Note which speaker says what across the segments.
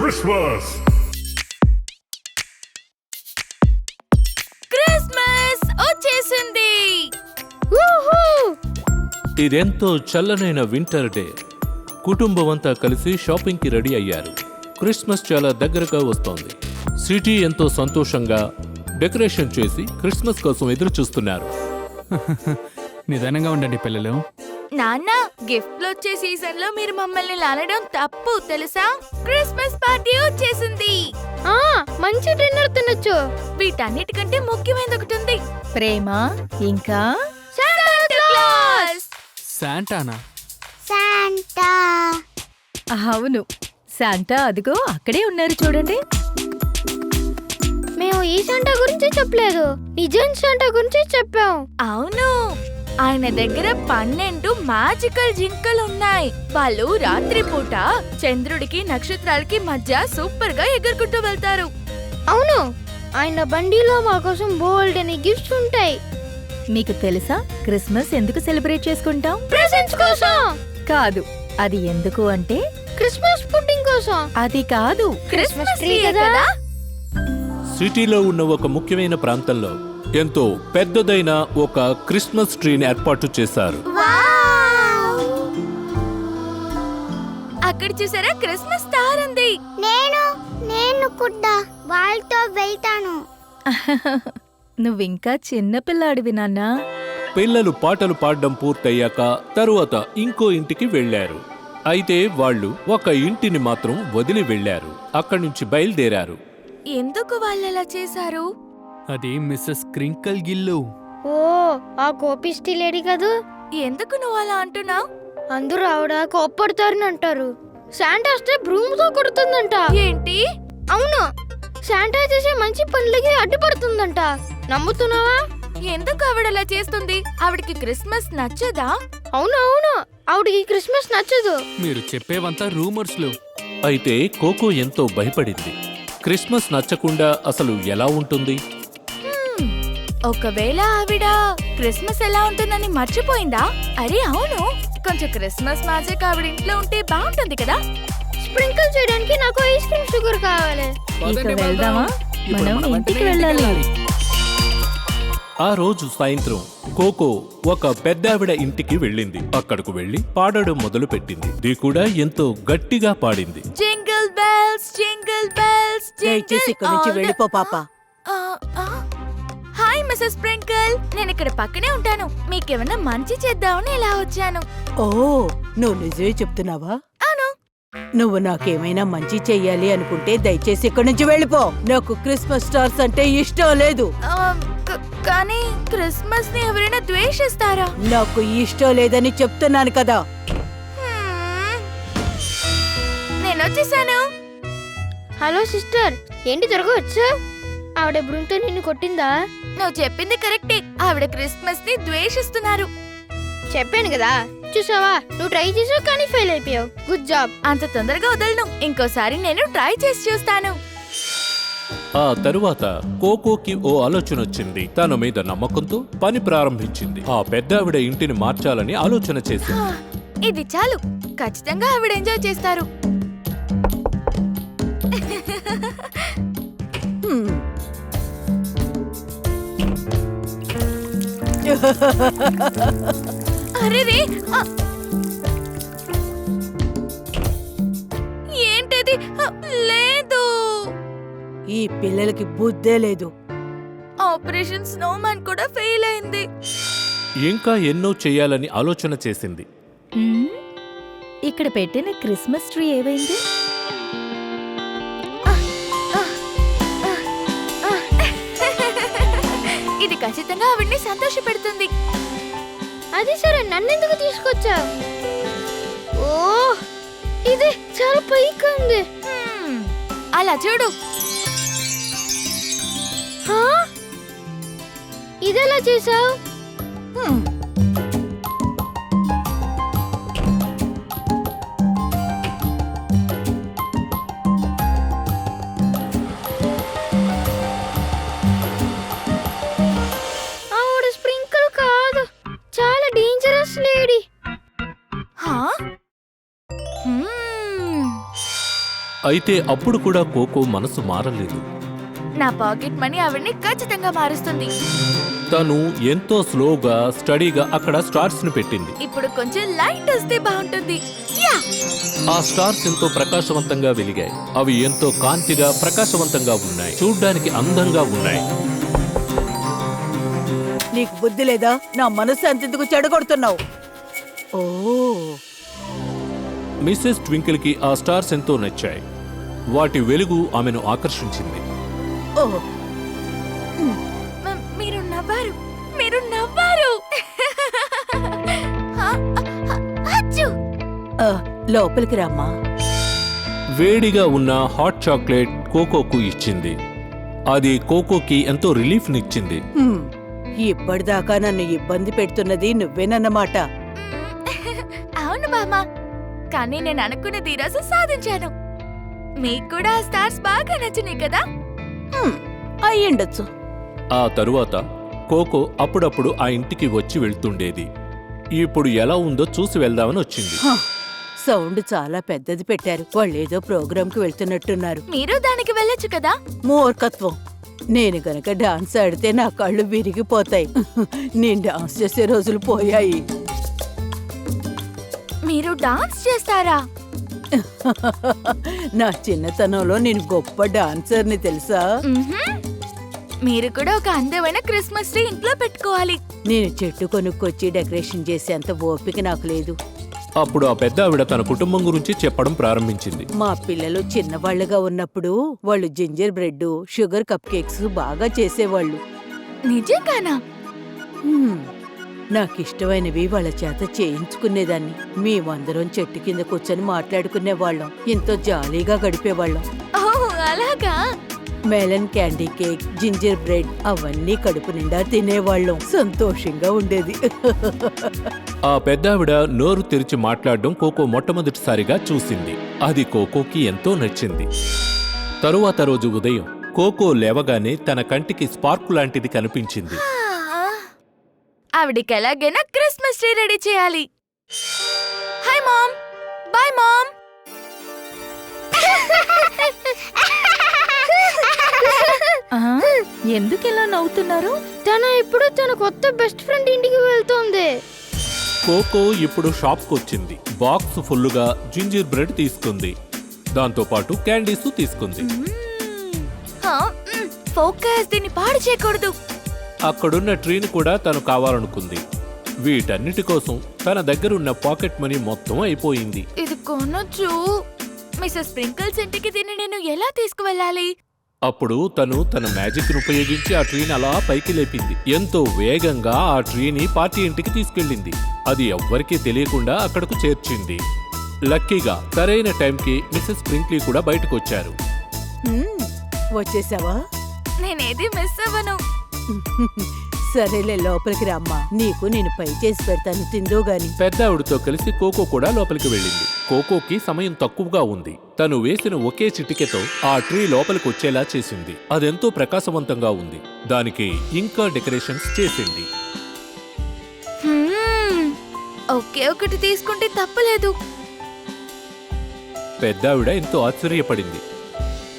Speaker 1: Christmas!
Speaker 2: Christmas వచ్చేసింది.
Speaker 3: ఇదెంతో చల్లనైన winter day. కుటుంబం అంతా కలిసి షాపింగ్కి రెడీ అయ్యారు. క్రిస్మస్ చాలా దగ్గరగా వస్తోంది. సిటీ ఎంతో సంతోషంగా డెకరేషన్ చేసి క్రిస్మస్ కోసం ఎదురు చూస్తున్నారు.
Speaker 4: నిదానంగా ఉండండి పిల్లలు.
Speaker 2: నాన్న, గిఫ్ట్లు వచ్చే సీజన్ లో మీరు మమ్మల్ని లానడం తప్పు తెలుసా? క్రిస్మస్ పార్టీ వచ్చేసింది.
Speaker 5: మంచి డిన్నర్ తినొచ్చు.
Speaker 2: వీటన్నిటికంటే ముఖ్యమైనది ఒకటి ఉంది.
Speaker 5: ప్రేమ ఇంకా
Speaker 2: శాంటా క్లాస్.
Speaker 4: శాంటానా?
Speaker 5: శాంటా. అవును, శాంటా అదిగో అక్కడే ఉన్నారు చూడండి. మేము ఈ శాంటా గురించి చెప్పలేదు, నిజం శాంటా గురించి చెప్పాం.
Speaker 2: అవును, ఆయన దగ్గర 12 మ్యాజికల్ జింకలు ఉన్నాయి. వాళ్ళు రాత్రిపూట చంద్రుడికి నక్షత్రాలకి మధ్య సూపర్ గా ఎగురుకుంటూ వెళ్తారు.
Speaker 5: అవును, ఆయన బండిలో మా కోసం బోల్డ్ అని గిఫ్ట్స్ ఉంటాయి. మీకు తెలుసా క్రిస్మస్ ఎందుకు సెలబ్రేట్ చేసుకుంటాం? ప్రెజెంట్స్ కోసం కాదు, అది ఎందుకు అంటే క్రిస్మస్ పుడ్డింగ్ కోసం. అది కాదు, క్రిస్మస్ ట్రీ కదా.
Speaker 3: సిటీలో ఉన్న ఒక ముఖ్యమైన ప్రాంతంలో ఎంతో పెద్దదైన ఒక క్రిస్మస్ ట్రీని ఏర్పాటు చేశారు.
Speaker 2: అక్కడ చూసారా, క్రిస్మస్ స్టార్ ఉంది.
Speaker 5: నేను కూడా వాళ్ళతో వెళ్తాను. నువ్వింకా చిన్న పిల్లాడివి నాన్నా.
Speaker 3: పిల్లలు పాటలు పాడడం పూర్తయ్యాక తరువాత ఇంకో ఇంటికి వెళ్లారు. అయితే వాళ్ళు ఒక ఇంటిని మాత్రం వదిలి వెళ్లారు. అక్కడి నుంచి బయలుదేరారు.
Speaker 2: ఎందుకు వాళ్ళు అలా చేశారు?
Speaker 4: అది మిస్సెస్ క్రింకల్ గిల్లు.
Speaker 5: ఓ, ఆ కోపిష్టి లేడీ కదూ.
Speaker 2: ఎందుకు నువ్వు అలా అంటున్నావు?
Speaker 5: అందరూ ఆవిడ కోప్పడతారని అంటారు. శాంటా వస్తే బ్రూమ్ తో కొడుతుందంట.
Speaker 2: ఏంటి?
Speaker 5: అవును, శాంటా చేసే మంచి పనులకి అడ్డుపడుతుందంట. నమ్ముతున్నావా?
Speaker 2: ఎందుకు ఆవిడ అలా చేస్తుంది? ఆవిడకి క్రిస్మస్ నచ్చదా?
Speaker 5: అవును, ఆవిడకి క్రిస్మస్ నచ్చదు.
Speaker 4: మీరు చెప్పేవంతా రూమర్స్లు.
Speaker 3: అయితే కోకో ఎంతో భయపడింది. క్రిస్మస్ నచ్చకుండా అసలు ఎలా ఉంటుంది?
Speaker 2: ఒకవేళ ఆవిడ క్రిస్మస్ ఎలా ఉంటుందని మర్చిపోయిందా? అరే అవును, కొంచెం క్రిస్మస్ మ్యాజిక్ ఆవిడ ఇంట్లో ఉంటే బాగుంటుంది కదా.
Speaker 5: స్ప్రింకిల్ చేయడానికి నాకు ఐస్ క్రీమ్ షుగర్ కావాలి.
Speaker 4: పదండి,
Speaker 5: వెళ్దామా?
Speaker 4: ఇప్పుడు
Speaker 5: మనం
Speaker 4: మనం
Speaker 5: ఇంటికి
Speaker 4: వెంటనే
Speaker 5: వెళ్ళాలి.
Speaker 3: ఆ రోజు సాయంత్రం కోకో ఒక పెద్దావిడ ఇంటికి వెళ్ళింది. అక్కడకు వెళ్లి పాడడం మొదలు పెట్టింది. ఇది కూడా ఎంతో గట్టిగా పాడింది.
Speaker 2: జింగిల్ బెల్స్, జింగిల్ బెల్స్,
Speaker 6: దయచేసి ఇక్కడి నుంచి వెళ్ళిపో పాప.
Speaker 2: హాయ్ మిస్సెస్ స్ప్రింకిల్, నేను ఇక్కడ పక్కనే ఉంటాను. మీకేమన్నా మంచి చేద్దామని ఇలా వచ్చాను.
Speaker 6: ఓ, నువ్వు నిజమే చెప్తున్నావా?
Speaker 2: అవును.
Speaker 6: నువ్వు నాకేమైనా మంచి చెయ్యాలి అనుకుంటే దయచేసి ఇక్కడి నుంచి వెళ్ళిపో. నాకు క్రిస్మస్ స్టార్స్ అంటే ఇష్టం లేదు.
Speaker 2: కానీ క్రిస్మస్ ని ఎవరైనా ద్వేషిస్తారా?
Speaker 6: నాకు ఇష్టం లేదని చెప్తున్నాను కదా.
Speaker 2: నేను వచ్చేసాను.
Speaker 5: హలో సిస్టర్, ఏంటి జరగవచ్చు? ఆవిడ బ్రూమ్తో నిన్ను కొట్టిందా?
Speaker 2: నువ్వు చెప్పింది కరెక్టే. ఆవిడ క్రిస్మస్ ని ద్వేషిస్తున్నారు.
Speaker 5: చెప్పాను కదా, చూసావా? నువ్వు ట్రై చేసావు కానీ ఫెయిల్ అయిపోయావు. Good job.
Speaker 2: అంత తొందరగా వదలను. ఇంకోసారి నేను ట్రై చేసి చూస్తాను.
Speaker 3: ఆ తరువాత కోకోకి ఓ ఆలోచన వచ్చింది. తన మీద నమ్మకంతో పని ప్రారంభించింది. ఆ పెద్దావిడ ఇంటిని మార్చాలని ఆలోచన చేసింది.
Speaker 2: ఇది చాలు, ఖచ్చితంగా ఆవిడ ఎంజాయ్ చేస్తారు. అరేరే, ఏంటది? లేదు,
Speaker 6: ఈ పిల్లలకి బుద్ధే లేదు.
Speaker 2: ఆపరేషన్ స్నోమ్యాన్ కూడా ఫెయిల్ అయింది.
Speaker 3: ఇంకా ఎన్నో చెయ్యాలని ఆలోచన చేసింది.
Speaker 5: ఇక్కడ పెట్టిన క్రిస్మస్ ట్రీ ఏమైంది?
Speaker 2: ఇది ఖచ్చితంగా ఆవిడ్ని సంతోష పెడుతుంది.
Speaker 5: అది సరే, నన్నెందుకు తీసుకొచ్చావు? ఓ, ఇది చాలా పైకి ఉంది.
Speaker 2: అలా చూడు.
Speaker 5: ఇదెలా చేసావు? ఆవిడ స్ప్రింకిల్ కాదు, చాలా డేంజరస్ లేడీ.
Speaker 3: అయితే అప్పుడు కూడా కోకో మనసు మారలేదు.
Speaker 2: నా పాకెట్ మనీ ఆవిడ్ని ఖచ్చితంగా మారుస్తుంది.
Speaker 3: తను ఎంతో స్లోగా స్టడీగా అక్కడ స్టార్స్ ని పెట్టింది.
Speaker 2: ఇప్పుడు కొంచెం లైట్ వస్తే బాగుంటుంది. యా!
Speaker 3: ఆ స్టార్స్ ఎంతో ప్రకాశవంతంగా వెలిగాయి. అవి ఎంతో కాంతిగా ప్రకాశవంతంగా ఉన్నాయి, చూడ్డానికి అందంగా ఉన్నాయి.
Speaker 6: నీకు బుద్ధి లేదా? నా మనసు అంతెందుకు చెడగొడుతున్నావు? ఓ
Speaker 3: మిసెస్ ట్వింకిల్ కి ఆ స్టార్స్ ఎంతో నచ్చాయి. వాటి వెలుగు ఆమెను ఆకర్షించింది.
Speaker 6: ఓ
Speaker 2: మీరు నవ్వారు, మీరు నవ్వారు. అచ్చూ!
Speaker 6: ఆ, లోపలికి రామ్మా.
Speaker 3: వేడిగా ఉన్న హాట్ చాక్లెట్ కోకోకు ఇచ్చింది. అది కోకోకి ఎంతో రిలీఫ్నిచ్చింది.
Speaker 6: హ్మ్, ఇప్పటిదాకా నన్ను ఇబ్బంది పెడుతున్నది నువ్వేనన్నమాట.
Speaker 2: అవును బామ్మ, కానీ నేను అనుకున్నది ఈరోజు సాధించాను. మీకు కూడా ఆ స్టార్స్ బాగా నచ్చినాయి కదా?
Speaker 6: హ్మ్, అయ్యుండొచ్చు.
Speaker 3: ఆ తరువాత కోకో అప్పుడప్పుడు ఆ ఇంటికి వచ్చి వెళ్తుండేది. ఇప్పుడు ఎలా ఉందో చూసి వెళ్దామని వచ్చింది.
Speaker 6: హ, సౌండ్ చాలా పెద్దది పెట్టారు. వాళ్ళేదో ప్రోగ్రాంకి వెళ్తున్నట్టున్నారు.
Speaker 2: మీరు దానికి వెళ్ళొచ్చు కదా?
Speaker 6: మూర్ఖత్వం. నేను గనక డాన్స్ ఆడితే నా కళ్ళు విరిగిపోతాయి. నేను డాన్స్ చేసే రోజులు పోయాయి.
Speaker 2: మీరు డాన్స్ చేస్తారా?
Speaker 6: నా చిన్నతనంలో నేను గొప్ప డాన్సర్ని తెలుసా?
Speaker 2: మ్మ్హ్మ్. మీరు కూడా ఒక అందమైన క్రిస్మస్ ట్రీ ఇంట్లో పెట్టుకోవాలి.
Speaker 6: నేను చెట్టు కొనుక్కొచ్చి డెకరేషన్ చేసేంత ఓపిక నాకు లేదు.
Speaker 3: అప్పుడు ఆ పెద్ద ఆవిడ తన కుటుంబం గురించి చెప్పడం ప్రారంభించింది.
Speaker 6: మా పిల్లలు చిన్నవాళ్లుగా ఉన్నప్పుడు వాళ్ళు ginger bread, sugar cup cakes బాగా చేసేవాళ్ళు.
Speaker 2: నిజంగానా?
Speaker 6: నాకిష్టమైనవి వాళ్ళ చేత చేయించుకునేదాన్ని. మేమందరం చెట్టు కింద కూర్చొని మాట్లాడుకునేవాళ్ళం. ఎంతో జాలీగా గడిపేవాళ్ళం.
Speaker 2: ఓ అలాగా?
Speaker 6: Melon candy cake, ginger bread అవన్నీ కడుపు నిండా తినేవాళ్ళం. సంతోషంగా ఉండేది.
Speaker 3: ఆ పెద్దావిడ నోరు తెరిచి మాట్లాడడం కోకో మొట్టమొదటిసారిగా చూసింది. అది కోకోకి ఎంతో నచ్చింది. తరువాత రోజు ఉదయం కోకో లేవగానే తన కంటికి స్పార్క్ లాంటిది కనిపించింది.
Speaker 2: ఆవిడికి ఎలాగైనా క్రిస్మస్ ట్రీ రెడీ చేయాలి. Hi mom, bye mom.
Speaker 5: ఎందుకెలా నవ్వుతున్నారు?
Speaker 1: తను ఇప్పుడు తన కొత్త బెస్ట్ ఫ్రెండ్ ఇంటికి వెళ్తోంది.
Speaker 3: కోకో ఇప్పుడు షాప్కొచ్చింది. బాక్స్ ఫుల్లుగా జింజర్ బ్రెడ్ తీసుకుంది. దాంతో పాటు క్యాండీస్ తీసుకుంది.
Speaker 2: ఫోకస్, దీన్ని పాడు చేయకూడదు.
Speaker 3: అక్కడున్న ట్రీని కూడా తను కావాలనుకుంది. వీటన్నిటి కోసం తన దగ్గరున్న పాకెట్ మనీ మొత్తం అయిపోయింది.
Speaker 2: ఇది కొనొచ్చు. మిస్సెస్ స్ప్రింకిల్స్ ఇంటికి దీన్ని నేను ఎలా తీసుకువెళ్ళాలి?
Speaker 3: అప్పుడు తను తన మ్యాజిక్ ను ఉపయోగించి ఆ ట్రీని అలా పైకి లేపింది. ఎంతో వేగంగా ఆ ట్రీని పార్టీ ఇంటికి తీసుకెళ్ళింది. అది ఎవ్వరికీ తెలియకుండా అక్కడకు చేర్చింది. లక్కీగా సరైన టైంకి మిస్సెస్ స్ప్రింక్లీ కూడా బయటకొచ్చారు.
Speaker 6: వచ్చేసావా?
Speaker 2: నేనేది మిస్ అవ్వను.
Speaker 6: సరేలే, లోపలికి రామ్మా. నీకు నేను పై చేసి పెడతాను, తిందో గాని.
Speaker 3: పెద్దావిడితో కలిసి కోకో కూడా లోపలికి వెళ్ళింది. కోకోకి సమయం తక్కువగా ఉంది. తను వేసిన ఒకే చిటికెతో ఆ ట్రీ లోపలికి వచ్చేలా చేసింది. అదెంతో ప్రకాశవంతంగా ఉంది. దానికి ఇంకా డెకరేషన్స్ చేసింది.
Speaker 2: ఒకే ఒకటి తీసుకుంటే తప్పలేదు.
Speaker 3: పెద్దావిడ ఎంతో ఆశ్చర్యపడింది.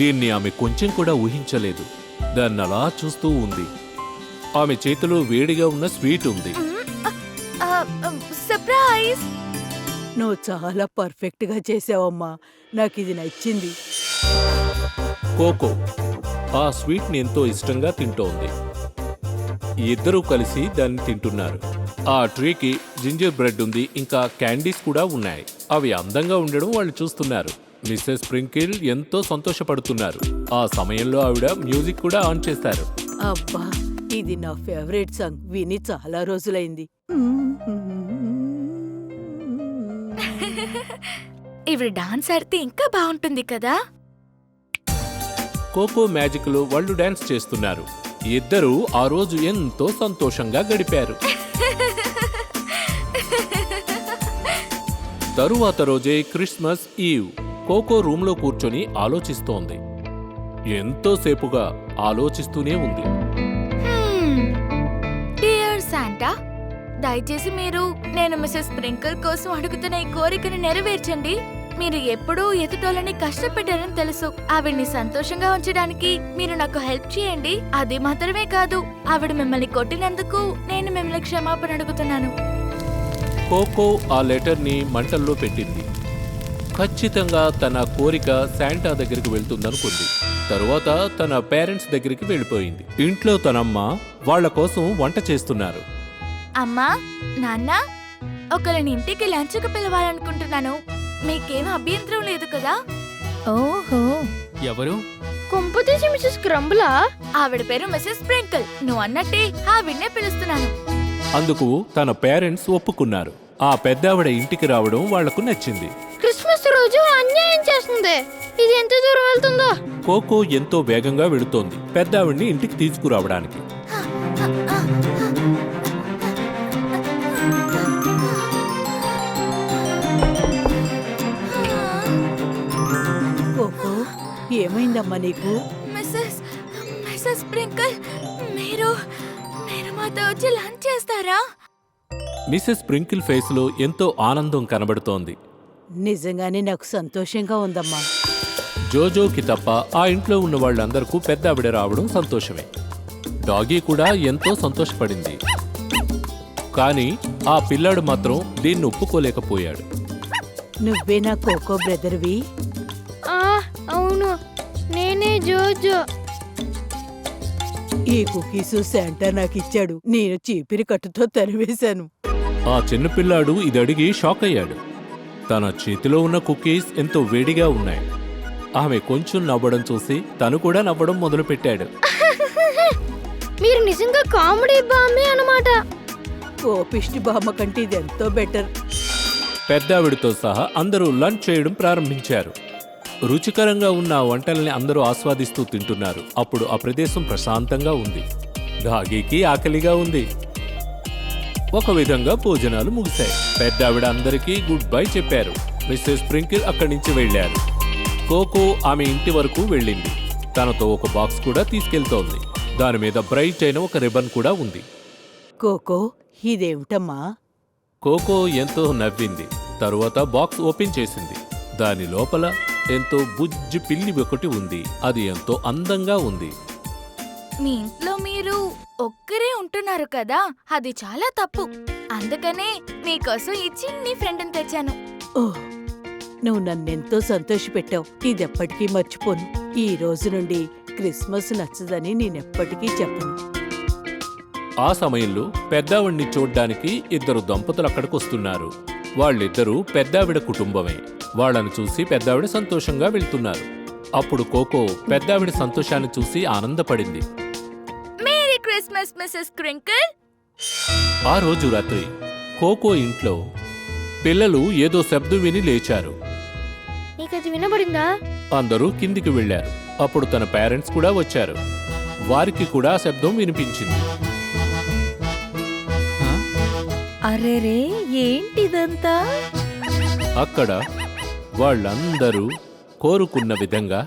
Speaker 3: దీన్ని ఆమె కొంచెం కూడా ఊహించలేదు. దాన్నలా చూస్తూ ఉంది. ఆమె చేతిలో వేడిగా ఉన్న స్వీట్ ఉంది.
Speaker 2: సర్ప్రైజ్!
Speaker 6: నువ్వు చాలా పర్ఫెక్ట్ గా చేసావమ్మా. నాకు ఇది నచ్చింది.
Speaker 3: కోకో ఆ స్వీట్ ని ఎంతో ఇష్టంగా తింటోంది. ఇద్దరూ కలిసి దాన్ని తింటున్నారు. ఆ ట్రీకి జింజర్ బ్రెడ్ ఉంది, ఇంకా క్యాండీస్ కూడా ఉన్నాయి. అవి అందంగా ఉండడం వాళ్ళు చూస్తున్నారు. మిస్సెస్ స్ప్రింకిల్ ఎంతో సంతోషపడుతున్నారు. ఆ సమయంలో ఆవిడ మ్యూజిక్ కూడా ఆన్ చేశారు.
Speaker 6: అబ్బా, ఇది నా ఫేవరెట్ సాంగ్. విని చాలా రోజులైంది.
Speaker 2: ఇవి డాన్స్ ఆడితే ఇంకా బాగుంటుంది కదా?
Speaker 3: కోకో మ్యాజిక్ లో వాళ్ళు డాన్స్ చేస్తున్నారు. ఇద్దరూ ఆ రోజు ఎంతో సంతోషంగా గడిపారు. తరువాత రోజే క్రిస్మస్ ఈవ్. కోకో రూమ్లో కూర్చొని ఆలోచిస్తోంది. ఎంతోసేపుగా ఆలోచిస్తూనే ఉంది.
Speaker 2: డియర్ శాంటా, దయచేసి మీరు నేను మిస్సెస్ స్ప్రింకిల్ కోసం అడుగుతున్న ఈ కోరికను నెరవేర్చండి. మీరు ఎప్పుడూ ఎదుటోళ్ళని కష్టపెట్టారని తెలుసు. ఆవిడ్ని సంతోషంగా ఉంచడానికి మీరు నాకు హెల్ప్ చేయండి. అది మాత్రమే కాదు, ఆవిడ మిమ్మల్ని కొట్టినందుకు నేను మిమ్మల్ని క్షమాపణ అడుగుతున్నాను.
Speaker 3: కోకో ఆ లెటర్ని మంటల్లో పెట్టింది. ఖచ్చితంగా తన కోరిక శాంటా దగ్గరికి వెళ్తుందనుకుంది. తరువాత తన పేరెంట్స్ దగ్గరికి వెళ్ళిపోయింది. ఇంట్లో తనమ్మ వాళ్ల కోసం వంట చేస్తున్నారు.
Speaker 2: అమ్మా, నాన్న, ఒకరిని ఇంటికి లంచ్కి పిలవాలనుకుంటున్నాను. మీకేం అభ్యంతరం లేదు కదా?
Speaker 5: ఓహో,
Speaker 4: ఎవరు?
Speaker 1: కొంపతీసి మిస్సెస్ క్రంబులా?
Speaker 2: ఆవిడ పేరు మిసెస్ స్ప్రింకిల్. నువ్వు అన్నట్టే ఆవిడ్నే పిలుస్తున్నాను.
Speaker 3: అందుకు తన పేరెంట్స్ ఒప్పుకున్నారు. ఆ పెద్దావిడ ఇంటికి రావడం వాళ్లకు నచ్చింది.
Speaker 1: క్రిస్మస్ రోజు అన్యాయం చేస్తుంది. ఇది ఎంత దూరం వెళ్తుందో?
Speaker 3: కోకో ఎంతో వేగంగా వెళుతోంది పెద్దావిడ్ని ఇంటికి తీసుకురావడానికి.
Speaker 6: కోకో, ఏమైందమ్మా నీకు?
Speaker 2: మిసెస్ స్ప్రింకిల్, మీరు మాతో వచ్చి లంచ్ చేస్తారా?
Speaker 3: మిసెస్ స్ప్రింకిల్ ఫేస్లో ఎంతో ఆనందం కనబడుతోంది.
Speaker 6: నిజంగానే నాకు సంతోషంగా ఉందమ్మా.
Speaker 3: జోజోకి తప్ప ఆ ఇంట్లో ఉన్న వాళ్ళందరికీ పెద్దావిడ రావడం సంతోషమే. డాగీ కూడా ఎంతో సంతోషపడింది. కానీ ఆ పిల్లాడు మాత్రం దీన్ని ఒప్పుకోలేకపోయాడు.
Speaker 6: నువ్వే నా కోకో బ్రదర్వి?
Speaker 1: అవును, నేనే జోజో.
Speaker 6: ఈ కుకీస్ శాంటా నాకిచ్చాడు. నేను చీపిరి కట్టుతో తరివేశాను.
Speaker 3: ఆ చిన్న పిల్లాడు ఇది అడిగి షాక్ అయ్యాడు. తన చేతిలో ఉన్న కుకీస్ ఎంతో వేడిగా ఉన్నాయి. ఆమె కొంచెం నవ్వడం చూసి తను కూడా నవ్వడం మొదలుపెట్టాడు.
Speaker 1: మీరు నిజంగా కామెడీ బామ్మే అన్నమాట.
Speaker 6: కోపిష్టి బామ్మ కంటే ఇది ఎంతో బెటర్.
Speaker 3: పెద్దావిడితో సహా అందరూ లంచ్ చేయడం ప్రారంభించారు. రుచికరంగా ఉన్న ఆ వంటల్ని అందరూ ఆస్వాదిస్తూ తింటున్నారు. అప్పుడు ఆ ప్రదేశం ప్రశాంతంగా ఉంది. డాగీకి ఆకలిగా ఉంది. ఒక విధంగా భోజనాలు ముగిశాయి. పెద్దావిడ అందరికీ గుడ్ బై చెప్పారు. మిస్సెస్ స్ప్రింకిల్ అక్కడి నుంచి వెళ్లారు. కోకో ఆమె ఇంటి వరకు వెళ్ళింది. తనతో ఒక బాక్స్ కూడా తీసుకెళ్తోంది. దాని మీద బ్రైట్ అయిన ఒక రిబన్ కూడా ఉంది.
Speaker 6: కోకో, ఇదేమిటమ్మా?
Speaker 3: కోకో ఎంతో నవ్వింది. తరువాత బాక్స్ ఓపెన్ చేసింది. దాని లోపల ఎంతో బుజ్జి పిల్లి ఒకటి ఉంది. అది ఎంతో అందంగా ఉంది.
Speaker 2: మీ ఇంట్లో మీరు ఒక్కరే ఉంటున్నారు కదా, అది చాలా తప్పు. అందుకనే మీకోసం ఈ చిన్ని ఫ్రెండ్ని తెచ్చాను.
Speaker 6: ఓహ్, నువ్వు నన్నెంతో సంతోషపెట్టావు. ఇదెప్పటికీ మర్చిపోను. ఈ రోజు నుండి క్రిస్మస్ నచ్చదని నేనెప్పటికీ చెప్పను.
Speaker 3: ఆ సమయంలో పెద్దావిడ్ని చూడ్డానికి ఇద్దరు దంపతులు అక్కడికొస్తున్నారు. వాళ్ళిద్దరూ పెద్దావిడ కుటుంబమే. వాళ్లను చూసి పెద్దావిడ సంతోషంగా వెళ్తున్నారు. అప్పుడు కోకో పెద్దావిడ సంతోషాన్ని చూసి ఆనందపడింది.
Speaker 2: Merry Christmas Mrs Sprinkle.
Speaker 3: ఆ రోజు రాత్రి కోకో ఇంట్లో పిల్లలు ఏదో శబ్దం విని లేచారు.
Speaker 1: నీకది వినబడిందా?
Speaker 3: అందరూ కిందికి వెళ్లారు. అప్పుడు తన పేరెంట్స్ కూడా వచ్చారు. వారికి కూడా ఆ శబ్దం వినిపించింది.
Speaker 5: అరేరే, ఏంటిదంతా?
Speaker 3: అక్కడ వాళ్ళందరూ కోరుకున్న విధంగా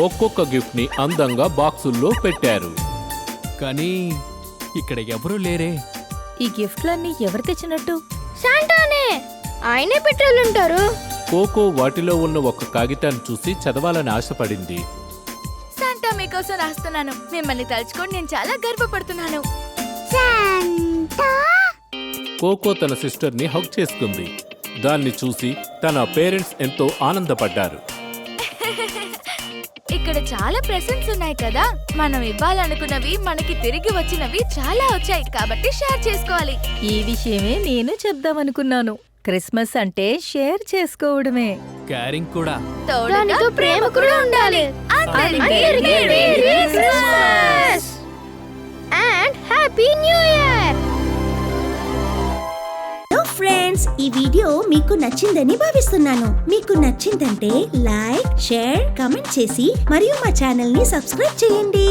Speaker 3: ఒక్కొక్క గిఫ్ట్ ని అందంగా బాక్సుల్లో పెట్టారు.
Speaker 4: కానీ ఇక్కడ ఎవరూ లేరే.
Speaker 5: ఈ గిఫ్ట్లన్నీ ఎవరు తెచ్చినట్టు?
Speaker 1: శాంటానే, ఆయనే పెట్టాలంటారు.
Speaker 3: కోకో వాటిలో ఉన్న ఒక కాగితాన్ని చూసి చదవాలని ఆశపడింది.
Speaker 2: శాంటా మీకోసం రాస్తున్నాను. మిమ్మల్ని తలుచుకొని నేను చాలా గర్వపడుతున్నాను.
Speaker 3: కోకో తన సిస్టర్ని హగ్ చేసుకుంది. దాన్ని చూసి తన పేరెంట్స్ ఎంతో ఆనందపడ్డారు.
Speaker 2: ఇక్కడ చాలా ప్రెజెంట్స్ ఉన్నాయి కదా, మనం ఇవ్వాలనుకున్నవి మనకి తిరిగి వచ్చినవి చాలా వచ్చాయి, కాబట్టి షేర్ చేసుకోవాలి.
Speaker 5: ఈ విషయమే నేను చెప్దామనుకున్నాను. క్రిస్మస్ అంటే షేర్ చేసుకోవడమే.
Speaker 4: క్యారింగ్ కూడా.
Speaker 1: దానితో ప్రేమ కూడా ఉండాలి.
Speaker 2: అందరికీ
Speaker 1: Merry Christmas and Happy New Year.
Speaker 7: Friends, ఈ వీడియో మీకు నచ్చిందని భావిస్తున్నాను. మీకు నచ్చిందంటే లైక్, షేర్, కామెంట్ చేసి మరియు మా ఛానల్ ని సబ్స్క్రైబ్ చేయండి.